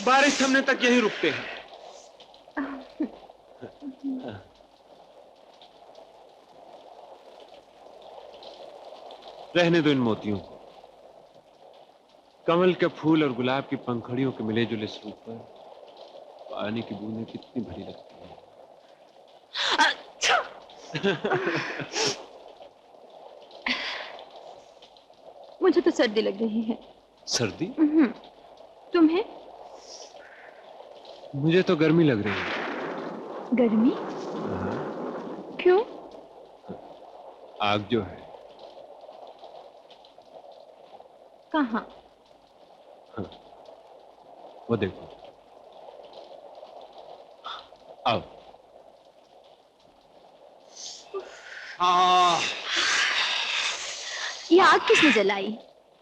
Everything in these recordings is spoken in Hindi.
बारिश थमने तक यहीं रुकते हैं। रहने दो इन मोतियों को। कमल के फूल और गुलाब की पंखड़ियों के मिले जुले स्वरूप पर पानी की बूंदें कितनी भरी लगती हैं। मुझे तो सर्दी लग रही है। सर्दी? तुम्हें? मुझे तो गर्मी लग रही है। गर्मी? क्यों? आग जो है। कहाँ? वो देखो। आओ। ये आग किसने जलाई?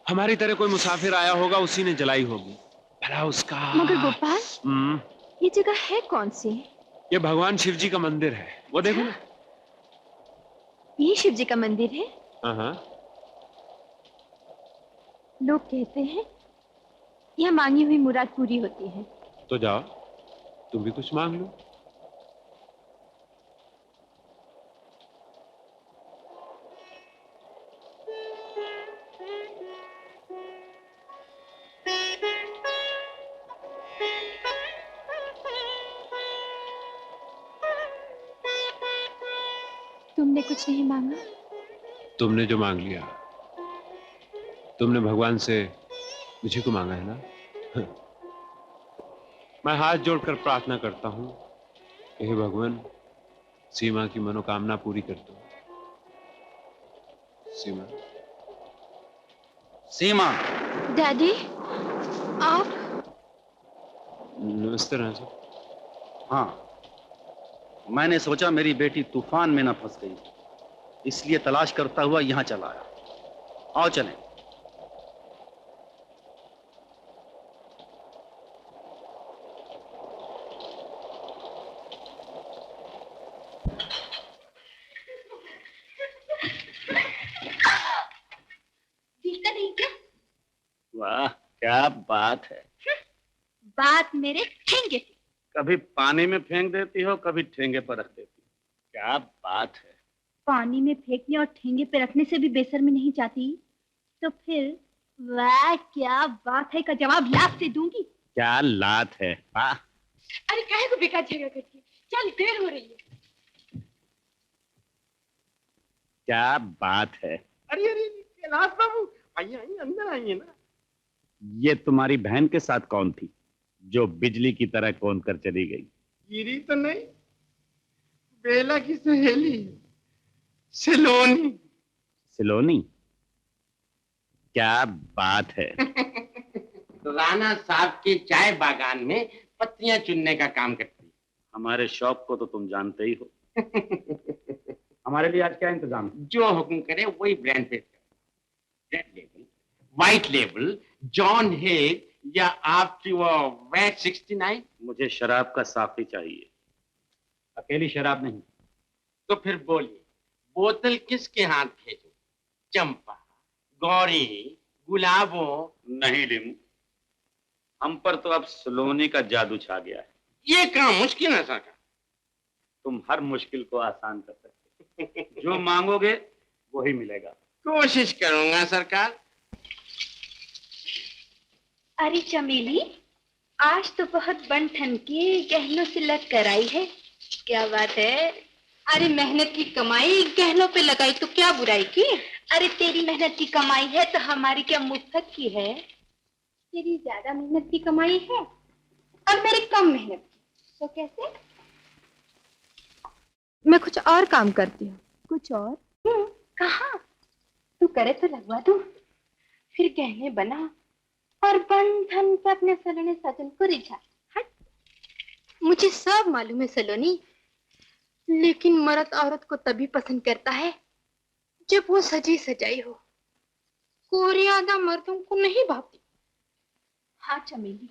हमारी तरह कोई मुसाफिर आया होगा, उसी ने जलाई होगी। भला उसका। मगर गोपाल, ये जगह है कौन सी? ये भगवान शिव जी का मंदिर है, वो देखो ना। ये शिव जी का मंदिर है? हाँ। लोग कहते हैं यह मांगी हुई मुराद पूरी होती है। तो जाओ, तुम भी कुछ मांग लो। तुमने कुछ नहीं मांगा? तुमने जो मांग लिया, तुमने भगवान से मुझे को मांगा है ना। मैं हाथ जोड़कर प्रार्थना करता हूं कि हे भगवान, सीमा की मनोकामना पूरी कर दो। सीमा। सीमा। डैडी, आप? नमस्ते राजा साहब। हाँ, मैंने सोचा मेरी बेटी तूफान में न फंस गई, इसलिए तलाश करता हुआ यहां चला आया। आओ चलें। दिखता नहीं क्या? वाह, क्या बात है। बात मेरे ठेंगे की। कभी पानी में फेंक देती हो, कभी ठेंगे पर रख देती हो। क्या बात है। पानी में फेंकने और ठेंगे पे रखने से भी बेशर्मी नहीं चाहती, तो फिर वाह क्या बात है का जवाब लात से दूंगी। क्या लात है। वाह। अरे काहे को बेकार झगड़ा करती है? चल, देर हो रही है। क्या बात है। अरे अरे कैलाश बाबू, आइए आइए, अंदर आइए ना। ये तुम्हारी बहन के साथ कौन थी जो बिजली की तरह कौन कर चली गई? गिरी तो नहीं, बेला की सहेली सिलोनी। सिलोनी? क्या बात है। राणा साहब के चाय बागान में पत्तियां चुनने का काम करती। हमारे शौक को तो तुम जानते ही हो। हमारे लिए आज क्या इंतजाम है? जो हुक्म करे वही ब्रांड पेश करे। Red label, white label, John Hague या आपकी वो वैट 69। मुझे शराब का साफी चाहिए, अकेली शराब नहीं। तो फिर बोलिए, बोतल किसके हाथ भेजो? चंपा, गौरी, गुलाबों? नहीं लिमू, हम पर तो अब सिलोनी का जादू छा गया है। ये काम मुश्किल है सरकार। तुम हर मुश्किल को आसान कर सकते हो। जो मांगोगे वही मिलेगा। कोशिश करूंगा सरकार। अरे चमेली, आज तो बहुत बन ठन के गहनों से लग कर आई है। क्या बात है? अरे मेहनत की कमाई गहनों पे लगाई तो क्या बुराई की? अरे तेरी मेहनत की कमाई है तो हमारी क्या मुफ्त की है? तेरी ज्यादा मेहनत की कमाई है और मेरी कम मेहनत की, तो कैसे? मैं कुछ और काम करती हूँ। कुछ और? कहाँ? तू करे तो लगवा दूँ, फिर गहने बना और बंधन पे अपने सलोने सजन को रिझा। हट, मुझे सब मालूम है सलोनी, लेकिन मर्द औरत को तभी पसंद करता है जब वो सजी सजाई हो। कोरी आदा मर्दों को नहीं भाती। हाँ चमेली,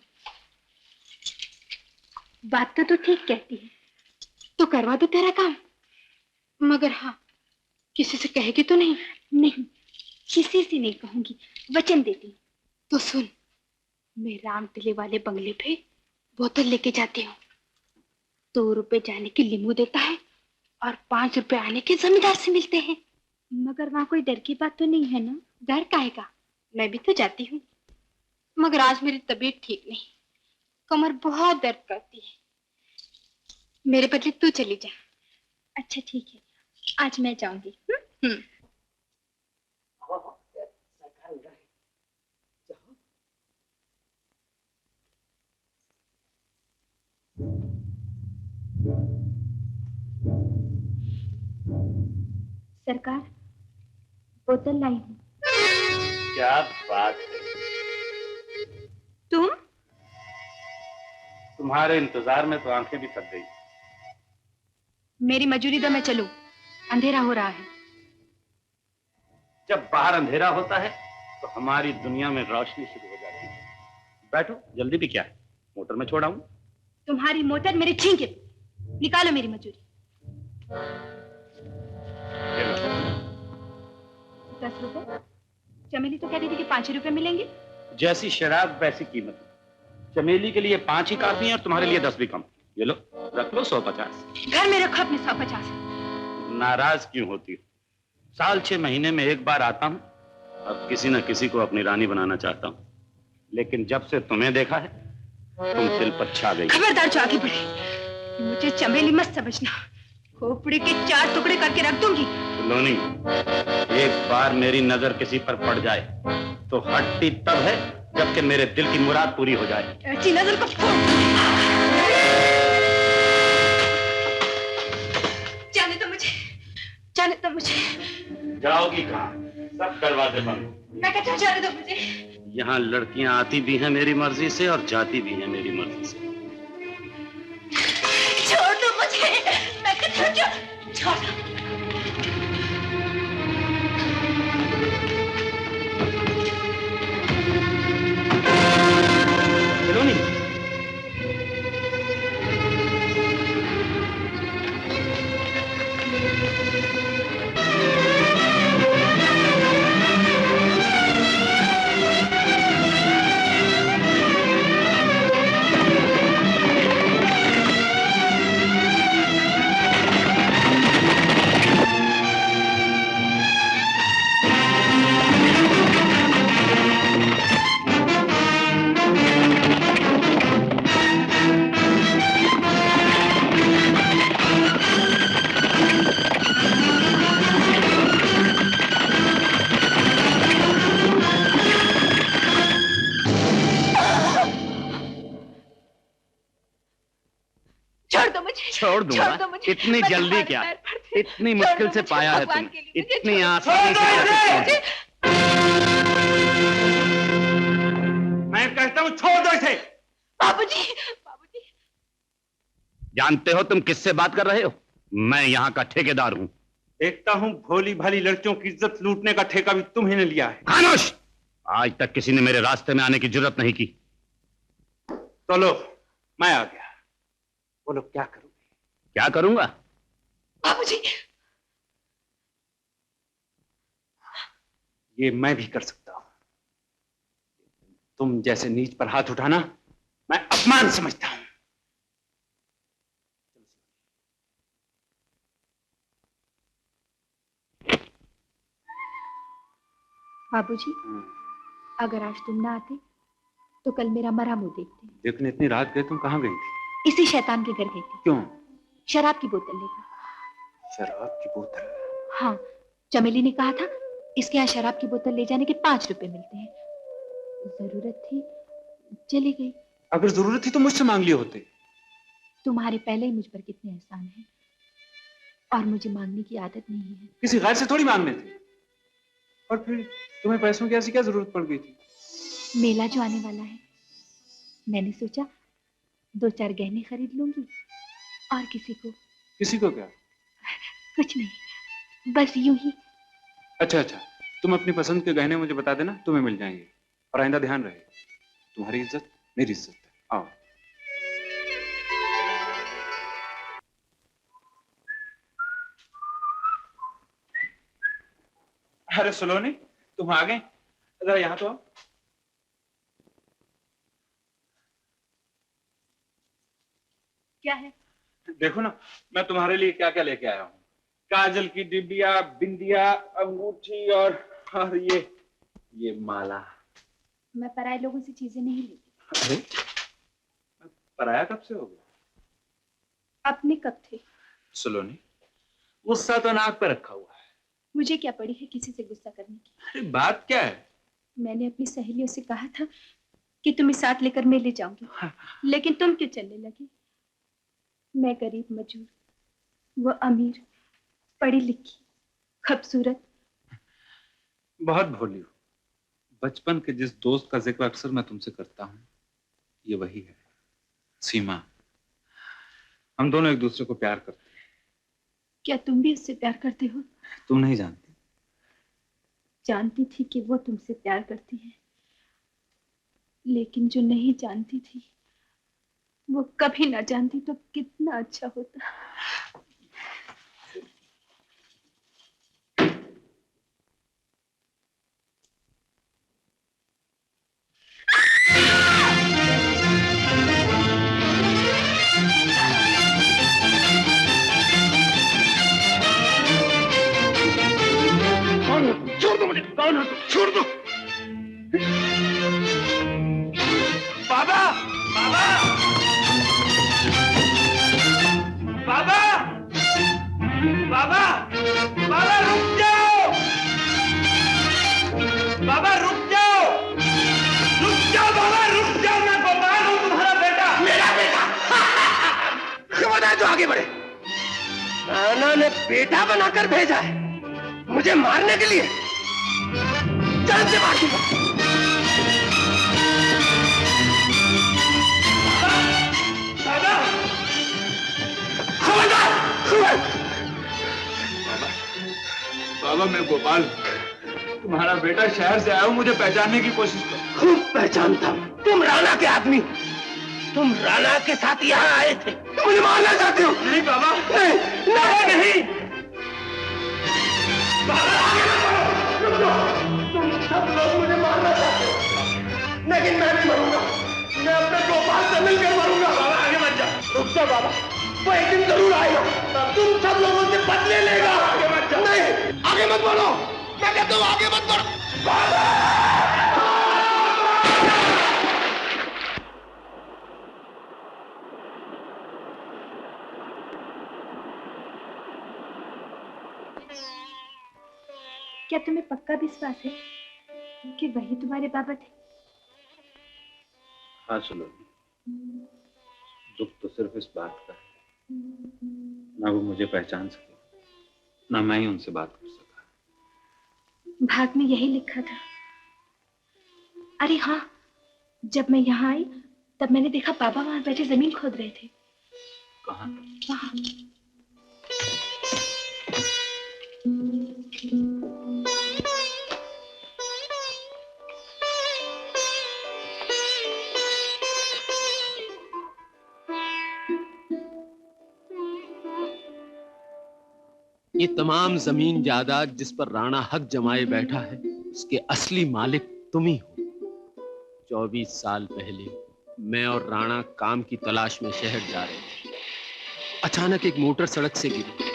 बात तो ठीक कहती है, तो करवा दो तेरा काम। मगर हाँ, किसी से कहेगी तो नहीं? नहीं, किसी से नहीं कहूंगी, वचन देती। तो सुन, मैं राम टिले वाले बंगले पे बोतल लेके जाती हूँ। 2 रुपए जाने की लीमू देता है और 5 रुपए आने के जमींदार से मिलते हैं। मगर वहाँ कोई डर की बात तो नहीं है ना? डर काहे का? मैं भी तो जाती हूँ। मगर आज मेरी तबीयत ठीक नहीं, कमर बहुत दर्द करती है। मेरे बदले तू चली जा। अच्छा ठीक है, आज मैं जाऊंगी। सरकार, बोतल लाई हूँ। क्या बात है, तुम? तुम्हारे इंतजार में तो आंखें भी थक गई। मेरी मजूरी दो, मैं चलूं। अंधेरा हो रहा है। जब बाहर अंधेरा होता है तो हमारी दुनिया में रोशनी शुरू हो जाती है। बैठो, जल्दी भी क्या है, मोटर में छोड़ आऊं? तुम्हारी मोटर मेरे छींके। निकालो मेरी मजूरी। 10 रुपए। चमेली तो कहती थी कि 5 रुपए मिलेंगे। जैसी शराब वैसी कीमत। चमेली के लिए 5 ही काफी है और तुम्हारे लिए 10 भी कम। ये लो, रख लो 150। घर में रखो अपने 150। नाराज क्यों होती हो? साल 6 महीने में एक बार आता हूँ। अब किसी न किसी को अपनी रानी बनाना चाहता हूँ, लेकिन जब से तुम्हें देखा है तुम दिल पर छा गई। खबरदार जो आगे बढ़े, मुझे चमेली मत समझना। खोपड़ी के 4 टुकड़े करके रख दूंगी। लोनी, एक बार मेरी नजर किसी पर पड़ जाए तो हटती तब है जबकि मेरे दिल की मुराद पूरी हो जाए। ऐसी नजर को फोड़। जाने दो मुझे, जाने दो मुझे। जाओगी कहाँ? सब दरवाजे बंद। मैं कहता हूँ जाने दो मुझे। यहाँ लड़कियां आती भी हैं मेरी मर्जी से और जाती भी हैं मेरी मर्जी से। छोड़ दो मुझे, मैं कहता हूँ छोड़ दो। छोड़ दूंगा? इतनी जल्दी क्या? इतनी मुश्किल से पाया है तुमने, इतनी आसानी से। मैं कहता हूँ छोड़ दो इसे। बाबूजी, बाबूजी। जानते हो तुम किससे बात कर रहे हो? मैं यहाँ का ठेकेदार हूँ। देखता हूँ भोली भाली लड़कियों की इज्जत लूटने का ठेका भी तुम्ही ने लिया है। खामोश! आज तक किसी ने मेरे रास्ते में आने की जरूरत नहीं की। तो लो, मैं आ गया। बोलो क्या करूं? क्या करूंगा? बाबूजी, ये मैं भी कर सकता हूं। तुम जैसे नीच पर हाथ उठाना मैं अपमान समझता हूं। बाबूजी, अगर आज तुम ना आते तो कल मेरा मरा मुंह देखते। लेकिन इतनी रात गए तुम कहां गई थी? इसी शैतान के घर गई थी। क्यों? शराब की बोतल लेकर। शराब की बोतल? हाँ, चमेली ने कहा था इसके यहाँ शराब की बोतल ले जाने के 5 रुपए मिलते हैं। जरूरत थी, चली गई। अगर जरूरत थी तो मुझसे मांग लिए होते। तुम्हारे पहले ही मुझ पर कितने एहसान हैं, और मुझे मांगने की आदत नहीं है। किसी गैर से थोड़ी मांगने थे। और फिर तुम्हें पैसों की ऐसी क्या जरूरत पड़ गई थी? मेला जो आने वाला है, मैंने सोचा 2-4 गहने खरीद लूंगी। और किसी को क्या? कुछ नहीं, बस यूं ही। अच्छा, तुम अपनी पसंद के गहने मुझे बता देना, तुम्हें मिल जाएंगे। और आइंदा ध्यान रहे, तुम्हारी इज्जत मेरी इज्जत है। आओ। अरे सलोनी, तुम आ गए? जरा यहाँ तो आओ। क्या है? देखो ना, मैं तुम्हारे लिए क्या क्या लेके आया हूँ। काजल की डिबिया, बिंदिया, अंगूठी और ये माला। मैं पराये लोगों से चीजें नहीं लेती। अरे, पराया कब से हो गया? अपने कब थे? सुलोनी, गुस्सा तो नाक पे रखा हुआ है। मुझे क्या पड़ी है किसी से गुस्सा करने की? अरे बात क्या है? मैंने अपनी सहेलियों से कहा था कि तुम्हें साथ लेकर मैं ले जाऊंगी, लेकिन तुम क्यों चलने लगी? मैं गरीब मजूर, वो अमीर, पढ़ी लिखी, खूबसूरत। बहुत भोली हो। बचपन के जिस दोस्त का जिक्र अक्सर मैं तुमसे करता हूँ, ये वही है, सीमा। हम दोनों एक दूसरे को प्यार करते हैं। क्या तुम भी उससे प्यार करते हो? तुम नहीं जानती। जानती थी कि वो तुमसे प्यार करती है, लेकिन जो नहीं जानती थी वो कभी ना जानती तो कितना अच्छा होता। छोड़ दो मुझे, कौन हो तुम? छोड़ दो। बाबा, बाबा, बाबा, बाबा, बाबा रुक जाओ, बाबा रुक जाओ, रुक जाओ, बाबा रुक जाओ, मैं गोपाल हूँ, तुम्हारा बेटा। मेरा बेटा? क्यों बताए तो आगे बढ़े? नाना ने बेटा बनाकर भेजा है मुझे मारने के लिए। चल से मार दूंगा। बाबा, खबरदार, बाबा, मैं गोपाल, तुम्हारा बेटा शहर से आया हूँ, मुझे पहचानने की कोशिश करो। खूब पहचानता हूं, तुम राणा के आदमी हो। तुम राणा के साथ यहाँ आए थे, मुझे मारना चाहते हो? नहीं बाबा, नहीं, नहीं। बाबा आगे मत बढ़ो, रुक जाओ। तुम सब लोग मुझे मारना चाहते हो, लेकिन मैं नहीं मरूंगा। मैं अपने गोपाल से मिलकर मरूंगा। बाबा आगे मत जाओ, रुक जाओ बाबा, वो एक दिन जरूर आएगा, तुम सब लोगों से बदले लेगा। आगे मत जाओ। नहीं, आगे मत बढ़ो, मैं कहता हूँ आगे मत बढ़ो। क्या तुम्हें पक्का विश्वास है कि वही तुम्हारे बाबा थे? हाँ सुलोनी, दुख तो सिर्फ इस बात का है, ना वो मुझे पहचान सके, ना मैं ही उनसे बात कर सका। भाग में यही लिखा था। अरे हाँ, जब मैं यहाँ आई तब मैंने देखा पापा वहां बैठे जमीन खोद रहे थे। कहाँ? वहां। ये तमाम जमीन जायदाद जिस पर राणा हक जमाए बैठा है, उसके असली मालिक तुम ही हो। 24 साल पहले मैं और राणा काम की तलाश में शहर जा रहे थे। अचानक एक मोटर सड़क से गिरी।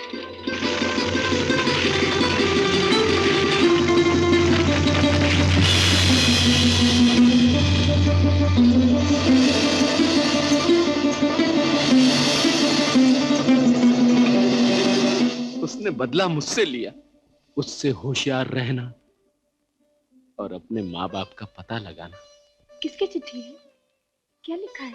उसने बदला मुझसे लिया। उससे होशियार रहना और अपने माँ बाप का पता लगाना। किसकी चिट्ठी है? क्या लिखा है?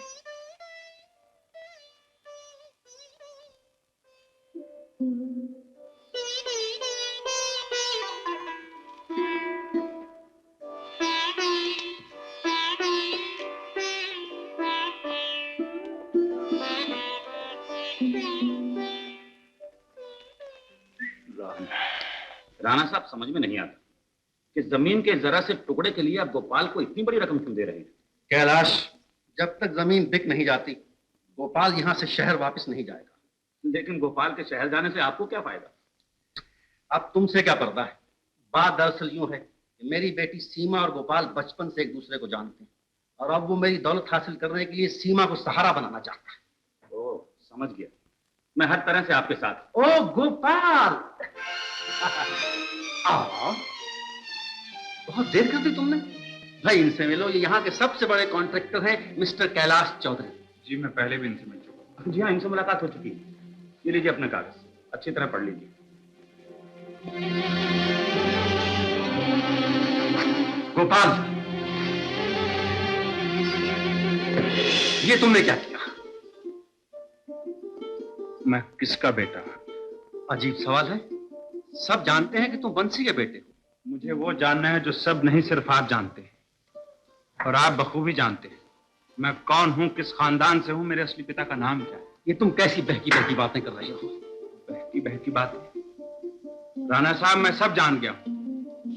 राणा साहब, समझ में नहीं आता कि जमीन के जरा से टुकड़े के लिए आप गोपाल को इतनी बड़ी रकम क्यों दे रहे हैं? कैलाश, जब तक जमीन बिक नहीं जाती गोपाल यहाँ से शहर वापस नहीं जाएगा। लेकिन गोपाल के शहर जाने से आपको क्या फायदा? अब तुमसे क्या पर्दा है? बात दरअसल यूं है कि मेरी बेटी सीमा और गोपाल बचपन से एक दूसरे को जानते हैं और अब वो मेरी दौलत हासिल करने के लिए सीमा को सहारा बनाना चाहता है। ओह, समझ गया, मैं हर तरह से आपके साथ। ओ गोपाल, आओ। बहुत देर कर दी तुमने। भाई इनसे मिलो, ये यहाँ के सबसे बड़े कॉन्ट्रैक्टर हैं, मिस्टर कैलाश चौधरी। जी मैं पहले भी इनसे मिल चुका हूँ। जी हाँ, इनसे मुलाकात हो चुकी है। ये लीजिए अपने कागज, अच्छी तरह पढ़ लीजिए। गोपाल, ये तुमने क्या किया? मैं किसका बेटा? अजीब सवाल है। सब जानते हैं कि तुम बंसी के बेटे हो। मुझे वो जानना है जो सब नहीं, सिर्फ आप जानते हैं, और आप बखूबी जानते हैं मैं कौन हूं, किस खानदान से हूं, मेरे असली पिता का नाम क्या है। ये तुम कैसी बहकी बहकी बातें कर रहे हो? बहकी बहकी बात है राणा साहब, मैं सब जान गया हूं।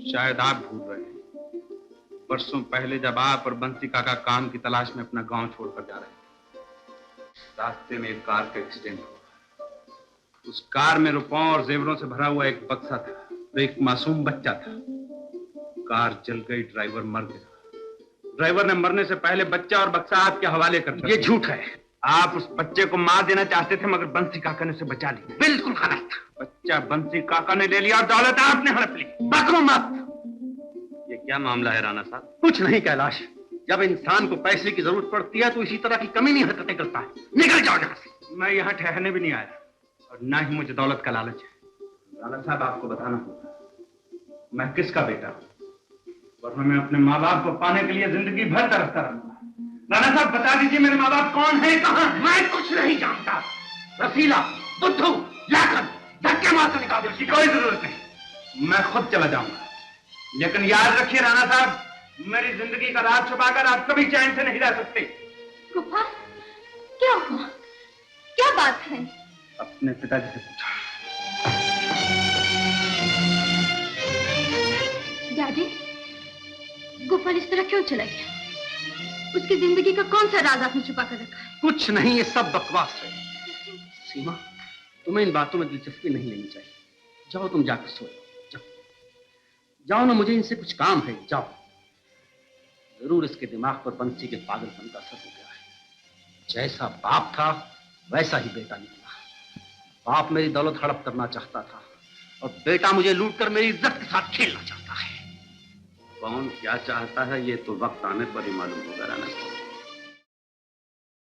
शायद आप भूल रहे हैं। वर्षों पहले जब आप और बंसी काका काम की तलाश में अपना गांव छोड़कर जा रहे थे, रास्ते में एक कार का एक्सीडेंट हुआ। उस कार में रुपयों और जेवरों से भरा हुआ एक बक्सा था, तो एक मासूम बच्चा था। कार जल गई, ड्राइवर मर गया। ड्राइवर ने मरने से पहले बच्चा और बक्सा आपके हवाले कर दिया। ये झूठ है। आप उस बच्चे को मार देना चाहते थे, मगर बंसी काका ने उसे बचा लिया। बिल्कुल गलत। बच्चा बंसी काका ने ले लिया और दौलत आपने हड़प ली। बकरो मत। ये क्या मामला है राणा साहब? कुछ नहीं कैलाश, जब इंसान को पैसे की जरूरत पड़ती है तो इसी तरह की कमीनी हरकतें करता है। निकल जाओ यहाँ से। मैं यहाँ ठहरने भी नहीं आया, और ना ही मुझे दौलत का लालच है। राणा साहब, आपको बताना होगा मैं किसका बेटा हूँ, वरना मैं अपने माँ बाप को पाने के लिए जिंदगी भर तरसता रहूंगा। राणा साहब बता दीजिए, मेरे माँ बाप कौन है, कहाँ? मैं कुछ नहीं जानता। रसीला, बुद्धू, लाकर धक्के मार कर निकाल दो। इसकी कोई जरूरत नहीं, मैं खुद चला जाऊंगा। लेकिन याद रखिए राणा साहब, मेरी जिंदगी का राज छुपाकर आप कभी चैन से नहीं रह सकते। गोपाल, क्या हुआ? क्या बात है? अपने पिताजी से पूछा। दादी, गोपाल इस तरह क्यों चला गया? उसकी जिंदगी का कौन सा राज आपने छुपा कर रखा है? कुछ नहीं, ये सब बकवास है। सीमा, तुम्हें इन बातों में दिलचस्पी नहीं लेनी चाहिए। जाओ तुम जाकर सो जाओ। जाओ ना, मुझे इनसे कुछ काम है। जाओ। जरूर इसके दिमाग पर बंसी के पागलपन का असर हो गया है। जैसा बाप था वैसा ही बेटा निकला। बाप मेरी दौलत हड़प करना चाहता था और बेटा मुझे लूटकर मेरी इज्जत के साथ खेलना चाहता है। कौन क्या चाहता है ये तो वक्त आने पर ही मालूम होगा राणा साहब।